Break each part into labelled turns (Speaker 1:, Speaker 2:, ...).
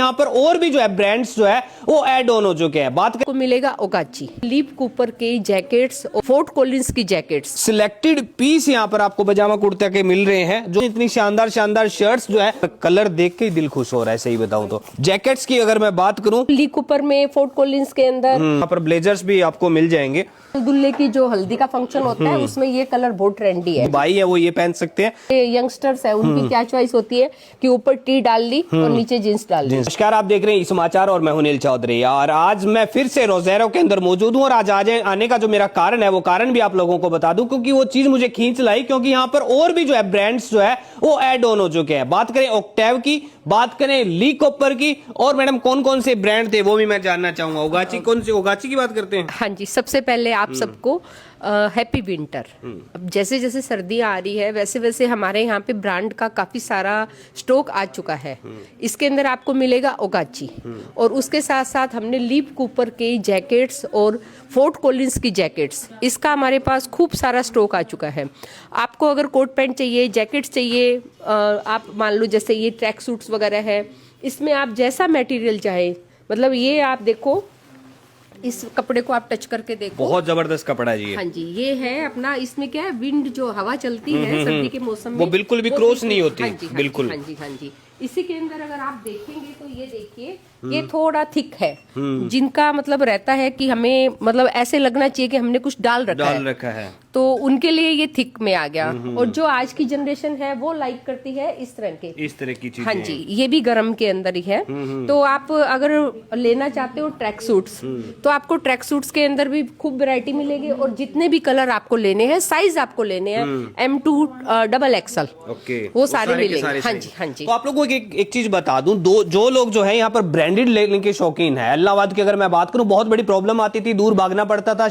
Speaker 1: यहाँ पर और भी जो है ब्रांड्स जो है वो ऐड ऑन हो चुके हैं। बात
Speaker 2: को मिलेगा ओगाची, लीप कूपर की जैकेट्स और फोर्ट कॉलिंस की जैकेट्स,
Speaker 1: सिलेक्टेड पीस यहाँ पर आपको पजामा कुर्ते के मिल रहे हैं, जो इतनी शानदार शानदार शर्ट्स जो है कलर देख के ही दिल खुश हो रहा है। सही बताऊं तो जैकेट्स की अगर मैं बात करूं,
Speaker 2: लीप कूपर में फोर्ट कॉलिंस के अंदर
Speaker 1: यहाँ पर ब्लेजर्स भी आपको मिल जाएंगे।
Speaker 2: दुल्हे की जो हल्दी का फंक्शन होता है उसमें ये कलर बहुत ट्रेंडी है।
Speaker 1: भाई है वो ये पहन सकते हैं।
Speaker 2: यंगस्टर्स है उनकी क्या चॉइस होती है कि ऊपर टी डाल ली और नीचे जींस डाल ली।
Speaker 1: नमस्कार, आप देख रहे हैं समाचार और मैं हूं नील चौधरी और आज मैं फिर से रोज़ेरो के अंदर मौजूद हूं। और आज आने का जो मेरा कारण है वो कारण भी आप लोगों को बता दूं, क्योंकि वो चीज मुझे खींच लाई, क्योंकि यहाँ पर और भी जो है ब्रांड्स जो है वो ऐड ऑन हो चुके हैं। बात करें ओक्टेव की, बात करें ली कॉपर की, और मैडम कौन कौन से ब्रांड थे वो भी मैं जानना चाहूंगा। ओगाची, कौन से ओगाची की बात करते हैं?
Speaker 2: हाँ जी, सबसे पहले आप सबको हैप्पी विंटर। अब जैसे जैसे सर्दियाँ आ रही है वैसे वैसे हमारे यहाँ पे ब्रांड का काफी सारा स्टॉक आ चुका है। इसके अंदर आपको मिलेगा ओगाची और उसके साथ साथ हमने लीप कूपर के जैकेट्स और फोर्ट कॉलिंस की जैकेट्स, इसका हमारे पास खूब सारा स्टॉक आ चुका है। आपको अगर कोट पैंट चाहिए, जैकेट्स चाहिए, आप मान लो जैसे ये ट्रैक सूट्स वगैरह है, इसमें आप जैसा मटेरियल चाहे, मतलब ये आप देखो, इस कपड़े को आप टच करके देखो,
Speaker 1: बहुत जबरदस्त कपड़ा है जी।
Speaker 2: हाँ जी, ये है अपना, इसमें क्या है, विंड जो हवा चलती है सर्दी के मौसम में
Speaker 1: वो बिल्कुल भी क्रॉस नहीं होती।
Speaker 2: हाँ जी,
Speaker 1: बिल्कुल।
Speaker 2: हाँ जी, हाँ जी। इसी के अंदर अगर आप देखेंगे तो ये देखिए, ये थोड़ा थिक है, जिनका मतलब रहता है कि हमें मतलब ऐसे लगना चाहिए कि हमने कुछ डाल रखा है, तो उनके लिए ये थिक में आ गया। और जो आज की जनरेशन है वो लाइक करती है इस तरह की चीजें। हाँ जी, ये भी गर्म के अंदर ही है। तो आप अगर लेना चाहते हो ट्रैक सूट्स, तो आपको ट्रैक सूट्स के अंदर भी खूब वैरायटी मिलेगी, और जितने भी कलर आपको लेने हैं, साइज आपको लेने हैं, M2 XXL, वो सारे मिलेंगे। हाँ जी, हाँ जी।
Speaker 1: तो आप लोगों को एक चीज बता दूं, जो लोग जो है यहाँ पर ब्रांडेड लेने के शौकीन है, इलाहाबाद की अगर मैं बात करूं, बहुत बड़ी प्रॉब्लम आती थी, दूर भागना पड़ता था।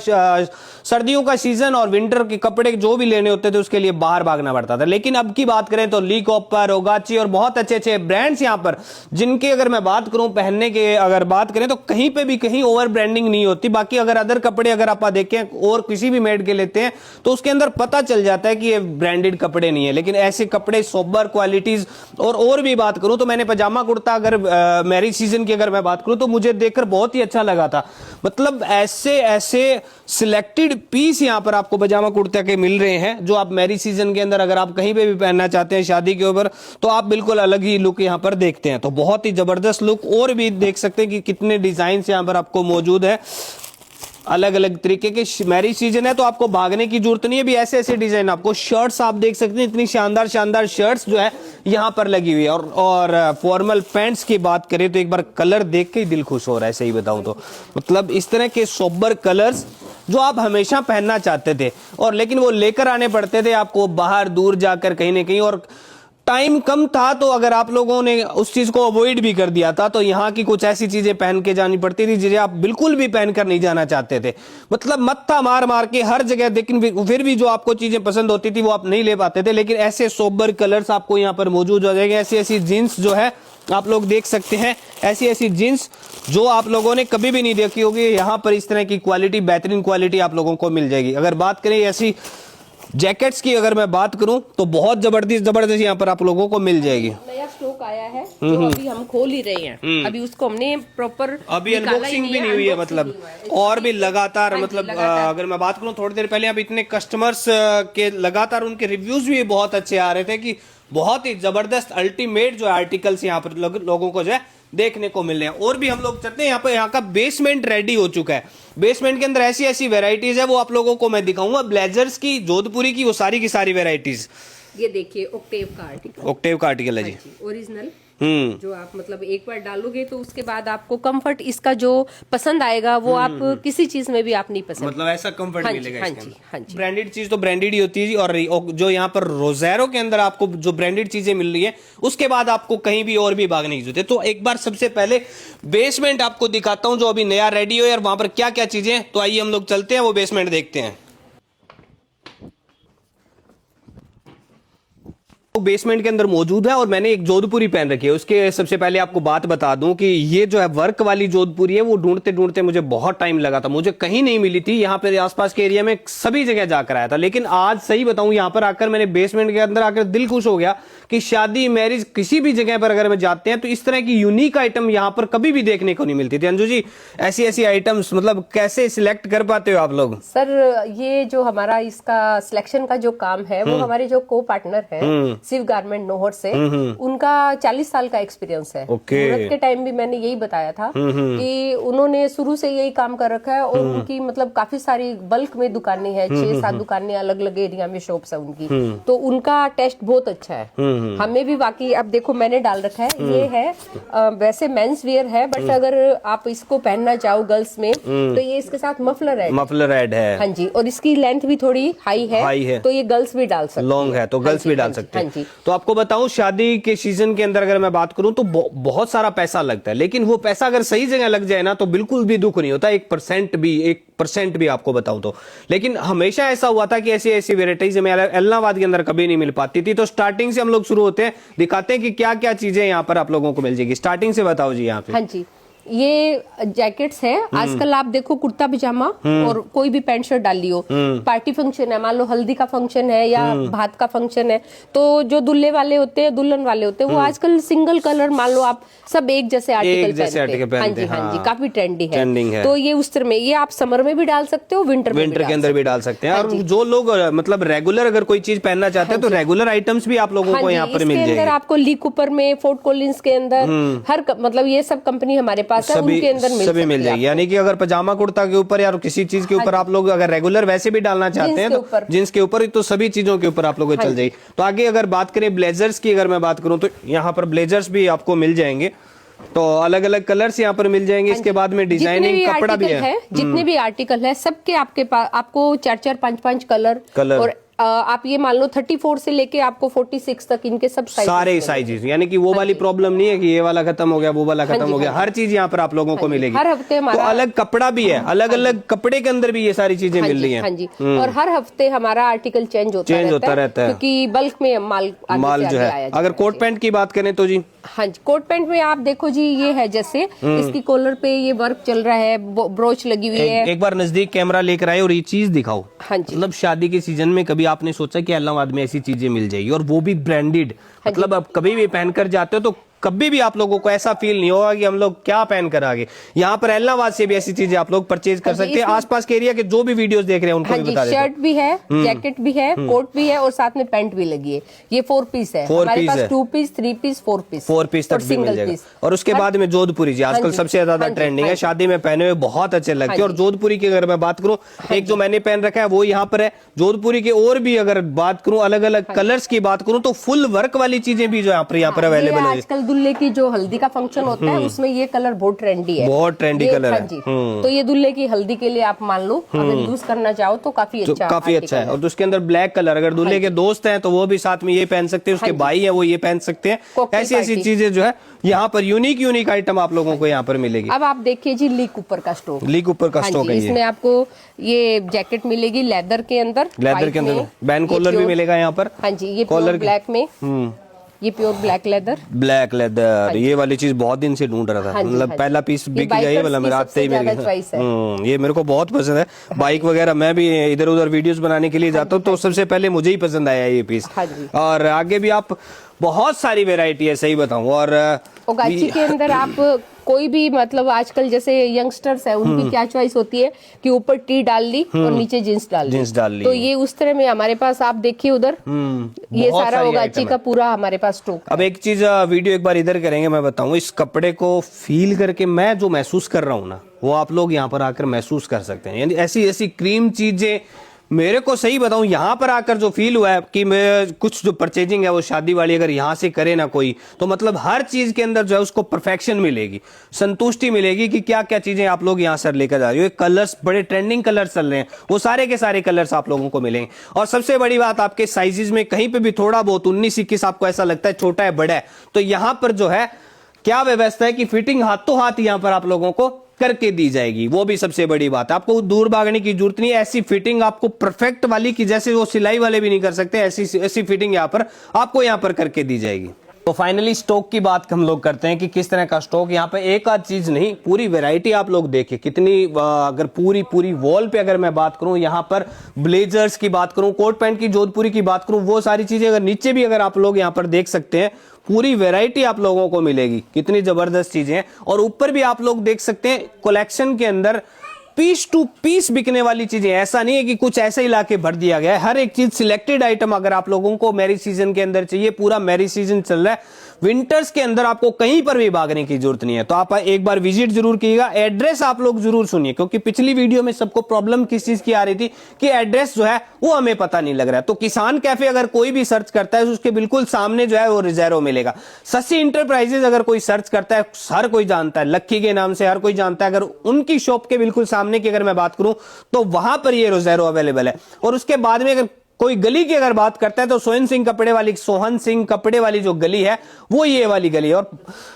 Speaker 1: सर्दियों का सीजन और विंटर के कपड़े जो भी लेने होते थे उसके लिए बाहर भागना पड़ता था। लेकिन अब की बात करें तो ली कॉपर, ओगाची और बहुत अच्छे अच्छे ब्रांड्स यहाँ पर, जिनके अगर मैं बात करूं पहनने के अगर बात करें तो कहीं पे भी कहीं ओवर ब्रांडिंग नहीं होती। बाकी अगर अदर कपड़े अगर आप देखें और किसी भी मेड के लेते हैं तो उसके अंदर पता चल जाता है कि ये ब्रांडेड कपड़े नहीं है। लेकिन ऐसे कपड़े सोबर क्वालिटीज, और भी बात करूं तो मैंने पजामा कुर्ता अगर मैरिज सीजन की अगर मैं बात करूं तो मुझे देखकर बहुत ही अच्छा लगा था। मतलब ऐसे ऐसे सिलेक्टेड पीस यहां पर आपको पजामा कुर्ते के मिल रहे हैं, जो आप मैरिज सीजन के अंदर अगर आप कहीं पे भी पहनना चाहते हैं शादी के ऊपर, तो आप बिल्कुल अलग ही लुक यहां पर देखते हैं। तो बहुत ही जबरदस्त लुक, और भी देख सकते हैं कि कितने डिजाइन यहां पर आपको मौजूद है। अलग अलग तरीके के मैरिज सीजन है तो आपको भागने की जरूरत नहीं है। भी ऐसे ऐसे डिजाइन आपको, शर्ट्स आप देख सकते हैं, इतनी शानदार शानदार शर्ट्स जो है यहां पर लगी हुई है। और फॉर्मल पैंट्स की बात करें तो एक बार कलर देख के ही दिल खुश हो रहा है। सही बताऊं तो मतलब इस तरह के सोबर कलर्स जो आप हमेशा पहनना चाहते थे, और लेकिन वो लेकर आने पड़ते थे आपको बाहर दूर जाकर कहीं ना कहीं, और टाइम कम था, तो अगर आप लोगों ने उस चीज को अवॉइड भी कर दिया था तो यहाँ की कुछ ऐसी चीजें पहन के जानी पड़ती थी जिन्हें आप बिल्कुल भी पहनकर नहीं जाना चाहते थे। मतलब मत्था मार मार के हर जगह, लेकिन फिर भी जो आपको चीजें पसंद होती थी वो आप नहीं ले पाते थे। लेकिन ऐसे सोबर कलर्स आपको यहाँ पर मौजूद हो जाएंगे। ऐसी ऐसी जीन्स जो है आप लोग देख सकते हैं, ऐसी ऐसी जीन्स जो आप लोगों ने कभी भी नहीं देखी होगी, यहाँ पर इस तरह की क्वालिटी, बेहतरीन क्वालिटी आप लोगों को मिल जाएगी। अगर बात करें ऐसी जैकेट्स की अगर मैं बात करूं तो बहुत जबरदस्त यहाँ पर आप लोगों को मिल जाएगी।
Speaker 2: नया स्टॉक आया है जो अभी हम खोल ही रहे हैं। अभी उसको हमने प्रॉपर
Speaker 1: अभी अनबॉक्सिंग भी नहीं हुई है, मतलब और भी लगातार, मतलब अगर मैं बात करूं थोड़ी देर पहले अभी इतने कस्टमर्स के लगातार उनके रिव्यूज भी बहुत अच्छे आ रहे थे कि बहुत ही जबरदस्त अल्टीमेट जो आर्टिकल्स यहाँ पर लोगों को जो है देखने को मिल रहे हैं। और भी हम लोग चलते हैं, यहाँ पर यहाँ का बेसमेंट रेडी हो चुका है। बेसमेंट के अंदर ऐसी ऐसी वेराइटीज है वो आप लोगों को मैं दिखाऊंगा। ब्लेजर्स की, जोधपुरी की, वो सारी की सारी वेराइटीज।
Speaker 2: ये देखिए ओक्टेव का आर्टिकल,
Speaker 1: ओक्टेव का आर्टिकल है जी,
Speaker 2: ओरिजिनल, जो आप मतलब एक बार डालोगे तो उसके बाद आपको कंफर्ट इसका जो पसंद आएगा वो आप किसी चीज में भी आप नहीं पसंद,
Speaker 1: मतलब ऐसा कंफर्ट मिलेगा इसके अंदर।
Speaker 2: हाँ जी।
Speaker 1: ब्रांडेड चीज तो ब्रांडेड ही होती है। और जो यहाँ पर रोज़ेरो के अंदर आपको जो ब्रांडेड चीजें मिल रही है उसके बाद आपको कहीं भी और भी भागने की जरूरत है। तो एक बार सबसे पहले बेसमेंट आपको दिखाता हूँ जो अभी नया रेडी हो, और वहां पर क्या क्या चीजें। तो आइए हम लोग चलते हैं, वो बेसमेंट देखते हैं। बेसमेंट के अंदर मौजूद है और मैंने एक जोधपुरी पहन रखी है। उसके सबसे पहले आपको बात बता दूं कि ये जो है वर्क वाली जोधपुरी है, वो ढूंढते ढूंढते मुझे बहुत टाइम लगा था, मुझे कहीं नहीं मिली थी। यहाँ पे आसपास के एरिया में सभी जगह जाकर आया था, लेकिन आज सही बताऊं यहाँ पर आकर मैंने बेसमेंट के अंदर आकर दिल खुश हो गया कि शादी मैरिज किसी भी जगह पर अगर मैं जाते हैं तो इस तरह की यूनिक आइटम यहाँ पर कभी भी देखने को नहीं मिलती थी। अंजू जी, ऐसी ऐसी आइटम्स मतलब कैसे सिलेक्ट कर पाते हो आप लोग?
Speaker 2: सर ये जो हमारा इसका सिलेक्शन का जो काम है वो हमारे जो को पार्टनर है शिव गारमेंट नोहर से, उनका 40 साल का एक्सपीरियंस है। मुहूर्त के टाइम भी मैंने यही बताया था कि उन्होंने शुरू से यही काम कर रखा है और उनकी मतलब काफी सारी बल्क में दुकानें हैं, 6-7 दुकानें अलग अलग एरिया में शॉप्स है उनकी, तो उनका टेस्ट बहुत अच्छा है। हमें भी बाकी अब देखो मैंने डाल रखा है, ये है वैसे मेंस वियर है, बट अगर आप इसको पहनना चाहो गर्ल्स में तो ये इसके साथ मफलर
Speaker 1: ऐड है।
Speaker 2: हाँ जी, और इसकी लेंथ भी थोड़ी हाई है, तो ये गर्ल्स भी डाल सकते हैं।
Speaker 1: लॉन्ग है तो गर्ल्स भी डाल सकते हैं। तो आपको बताऊं शादी के सीजन के अंदर अगर मैं बात करूं तो बहुत सारा पैसा लगता है, लेकिन वो पैसा अगर सही जगह लग जाए ना तो बिल्कुल भी दुख नहीं होता, 1% भी आपको बताऊं तो। लेकिन हमेशा ऐसा हुआ था कि ऐसी ऐसी वेराइटीज हमें इलाहाबाद के अंदर कभी नहीं मिल पाती थी। तो स्टार्टिंग से हम लोग शुरू होते हैं, दिखाते हैं कि क्या क्या चीजें यहाँ पर आप लोगों को मिल जाएगी। स्टार्टिंग से बताओ जी यहाँ पे।
Speaker 2: हाँ जी, ये जैकेट्स है। आजकल आप देखो कुर्ता पजामा और कोई भी पैंट शर्ट डाल लियो, पार्टी फंक्शन है, मान लो हल्दी का फंक्शन है या भात का फंक्शन है, तो जो दुल्हे वाले होते हैं दुल्हन वाले होते हैं वो आजकल सिंगल कलर मान लो आप सब एक जैसे आर्टिकल पहनते हैं। हाँ जी, काफी ट्रेंडिंग है। तो ये उस तरह में ये आप समर में भी डाल सकते हो, विंटर
Speaker 1: के अंदर भी डाल सकते हैं। और जो लोग मतलब रेगुलर अगर कोई चीज पहनना चाहते हैं तो रेगुलर आइटम्स भी आप लोगों को यहाँ पर मिल जाएगी।
Speaker 2: आपको ली कूपर में, फोर्ट कॉलिंस के अंदर हर मतलब ये सब कंपनी हमारे पास है, उनके अंदर
Speaker 1: सभी मिल जाएगी। यानी कि अगर पजामा कुर्ता के ऊपर या किसी चीज के ऊपर आप लोग अगर रेगुलर वैसे भी डालना चाहते हैं तो जींस के ऊपर, तो सभी चीजों के ऊपर आप लोगों को चल जाएगी। तो आगे अगर बात करें ब्लेजर्स की, अगर मैं बात करूं तो यहाँ पर ब्लेजर्स भी आपको मिल जाएंगे, तो अलग अलग कलर्स यहाँ पर मिल जाएंगे। इसके बाद में डिजाइनिंग कपड़ा भी है।
Speaker 2: जितने भी आर्टिकल है सबके आपके पास आपको 4-4, 5-5 कलर और आप ये मान लो 34 से लेके आपको 46 तक इनके सब
Speaker 1: सारे साइजेस, यानी कि वो वाली प्रॉब्लम नहीं है कि ये वाला खत्म हो गया वो वाला खत्म हो गया, हर चीज यहाँ पर आप लोगों को मिलेगी।
Speaker 2: हर हफ्ते हमारा
Speaker 1: तो अलग कपड़ा भी है, अलग अलग कपड़े के अंदर भी ये सारी चीजें मिल रही है।
Speaker 2: हाँ जी, और हर हफ्ते हमारा आर्टिकल चेंज होता रहता है क्योंकि बल्क में माल जो है।
Speaker 1: अगर कोट पैंट की बात करें तो जी,
Speaker 2: हाँ जी, कोट पैंट में आप देखो जी, ये है जैसे इसकी कॉलर पे ये वर्क चल रहा है, ब्रोच लगी हुई है।
Speaker 1: एक बार नजदीक कैमरा लेकर आए और ये चीज दिखाओ।
Speaker 2: हाँ जी,
Speaker 1: मतलब शादी के सीजन में कभी आपने सोचा कि इलाहाबाद में ऐसी चीजें मिल जाएगी और वो भी ब्रांडेड, मतलब आप कभी भी पहनकर जाते हो तो कभी भी आप लोगों को ऐसा फील नहीं होगा कि हम लोग क्या पहन कर आगे। यहाँ पर इलाहाबाद से भी ऐसी चीजें आप लोग परचेज कर सकते हैं। आसपास के एरिया के जो भी वीडियोस देख रहे हैं उनको भी बता देते हैं।
Speaker 2: शर्ट भी है, जैकेट भी है, कोट भी है और साथ में पैंट भी लगी है। ये 4 पीस है, हमारे पास 2 पीस, 3 पीस, 4 पीस
Speaker 1: तक भी मिल जाएगा। और उसके बाद में जोधपुरी जी आजकल सबसे ज्यादा ट्रेंडिंग है, शादी में पहने हुए बहुत अच्छे लगते हैं। और जोधपुरी की अगर मैं बात करूँ, एक जो मैंने पहन रखा है वो यहाँ पर है। जोधपुरी के और भी अगर बात करूँ, अलग अलग कलर्स की बात करूँ तो फुल वर्क वाली चीजें भी जो यहाँ पर अवेलेबल है।
Speaker 2: आजकल दूल्हे की जो हल्दी का फंक्शन होता है उसमें ये कलर बहुत ट्रेंडी है,
Speaker 1: बहुत ट्रेंडी कलर है।
Speaker 2: तो ये दूल्हे की हल्दी के लिए आप मान लो अगर यूज करना चाहो तो काफी अच्छा
Speaker 1: है। और उसके अंदर ब्लैक कलर, अगर दूल्हे के दोस्त हैं तो वो भी साथ में ये पहन सकते हैं, उसके भाई है वो ये पहन सकते हैं। ऐसी ऐसी चीजें जो है यहाँ पर यूनिक आइटम आप लोगों को यहाँ पर मिलेगी।
Speaker 2: अब आप देखिए जी, ली कूपर का स्टॉक है। इसमें आपको ये जैकेट मिलेगी लेदर के अंदर,
Speaker 1: बैन कॉलर भी मिलेगा यहाँ पर।
Speaker 2: हाँ जी, ये कॉलर ब्लैक में, ये प्योर ब्लैक लेदर।
Speaker 1: ये वाली चीज बहुत दिन से ढूंढ रहा था, मतलब पहला पीस बिक गया ये वाला, मेरा आते ही ये मेरे को बहुत पसंद है। बाइक वगैरह मैं भी इधर उधर वीडियोस बनाने के लिए जाता हूँ तो सबसे पहले मुझे ही पसंद आया ये पीस। और आगे भी आप बहुत सारी वेराइटी है, सही बताऊं। और
Speaker 2: ओगाची के अंदर आप कोई भी मतलब आजकल जैसे यंगस्टर्स है उनकी क्या चॉइस होती है कि ऊपर टी डाल ली और नीचे जींस डाल ली, तो ये उस तरह में हमारे पास आप देखिए उधर ये सारा ओगाची का पूरा हमारे पास स्टॉक।
Speaker 1: अब एक चीज वीडियो एक बार इधर करेंगे, मैं बताऊं इस कपड़े को फील करके मैं जो महसूस कर रहा हूँ ना वो आप लोग यहाँ पर आकर महसूस कर सकते हैं। यानी ऐसी ऐसी क्रीम चीजें मेरे को सही बताऊं यहाँ पर आकर जो फील हुआ है कि मैं कुछ जो परचेजिंग है वो शादी वाली अगर यहाँ से करे ना कोई, तो मतलब हर चीज के अंदर जो है उसको परफेक्शन मिलेगी, संतुष्टि मिलेगी कि क्या क्या चीजें आप लोग यहाँ से लेकर जा रहे हो। ये कलर्स बड़े ट्रेंडिंग कलर्स चल रहे हैं, वो सारे के सारे कलर्स आप लोगों को मिलेंगे। और सबसे बड़ी बात, आपके साइजेस में कहीं पे भी थोड़ा बहुत 19-21 आपको ऐसा लगता है छोटा है बड़ा है, तो यहाँ पर जो है क्या व्यवस्था है कि फिटिंग हाथों हाथ यहाँ पर आप लोगों को करके दी जाएगी, वो भी सबसे बड़ी बात है। आपको दूर भागने की जरूरत नहीं, ऐसी फिटिंग आपको परफेक्ट वाली की जैसे वो सिलाई वाले भी नहीं कर सकते, ऐसी फिटिंग यहाँ पर आपको यहाँ पर करके दी जाएगी। तो फाइनली स्टॉक की बात हम लोग करते हैं कि किस तरह का स्टॉक यहाँ पे, एक आध चीज नहीं पूरी वैरायटी आप लोग देखिए कितनी, अगर पूरी वॉल पे अगर मैं बात करूं, यहाँ पर ब्लेजर्स की बात करूं, कोट पैंट की जोधपुरी की बात करूं, वो सारी चीजें अगर नीचे भी अगर आप लोग यहाँ पर देख सकते हैं, पूरी वैरायटी आप लोगों को मिलेगी, कितनी जबरदस्त चीजें हैं। और ऊपर भी आप लोग देख सकते हैं कलेक्शन के अंदर पीस टू पीस बिकने वाली चीजें, ऐसा नहीं है कि कुछ ऐसे ही लाके भर दिया गया है, हर एक चीज सिलेक्टेड आइटम अगर आप लोगों को मैरिज सीजन के अंदर चाहिए, पूरा मैरिज सीजन चल रहा है, विंटर्स के अंदर आपको कहीं पर भी भागने की जरूरत नहीं है। तो आप एक बार विजिट जरूर कीजिएगा, एड्रेस आप लोग जरूर सुनिए, क्योंकि पिछली वीडियो में सबको प्रॉब्लम किस चीज की आ रही थी कि एड्रेस जो है वो हमें पता नहीं लग रहा है। तो किसान कैफे अगर कोई भी सर्च करता है तो उसके बिल्कुल सामने जो है वो रिजर्व मिलेगा। शशि इंटरप्राइजेज अगर कोई सर्च करता है, हर कोई जानता है, लक्की के नाम से हर कोई जानता है, अगर उनकी शॉप के बिल्कुल सामने की अगर मैं बात करूं तो वहां पर ये रोजेरो अवेलेबल है। और उसके बाद में अगर कोई गली की अगर बात करता है तो सोहन सिंह कपड़े वाली जो गली है वो ये वाली गली है। और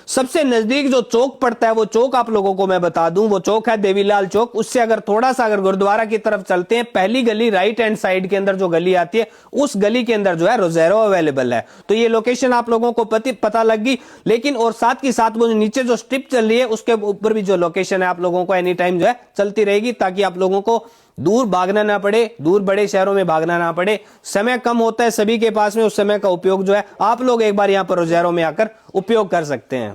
Speaker 1: सबसे नजदीक जो चौक पड़ता है वो चौक आप लोगों को मैं बता दूं, वो चौक है देवीलाल चौक। उससे अगर थोड़ा सा अगर गुरुद्वारा की तरफ चलते हैं, पहली गली राइट हैंड साइड के अंदर जो गली आती है, उस गली के अंदर जो है रोजेरो अवेलेबल है। तो ये लोकेशन आप लोगों को पता लग गई। लेकिन और साथ के साथ वो नीचे जो स्ट्रिप चल रही है उसके ऊपर भी जो लोकेशन है आप लोगों को एनी टाइम जो है चलती रहेगी, ताकि आप लोगों को दूर भागना ना पड़े, दूर बड़े शहरों में भागना ना पड़े। समय कम होता है सभी के पास में, उस समय का उपयोग जो है आप लोग एक बार यहां पर रोजेरो में आकर उपयोग कर सकते हैं।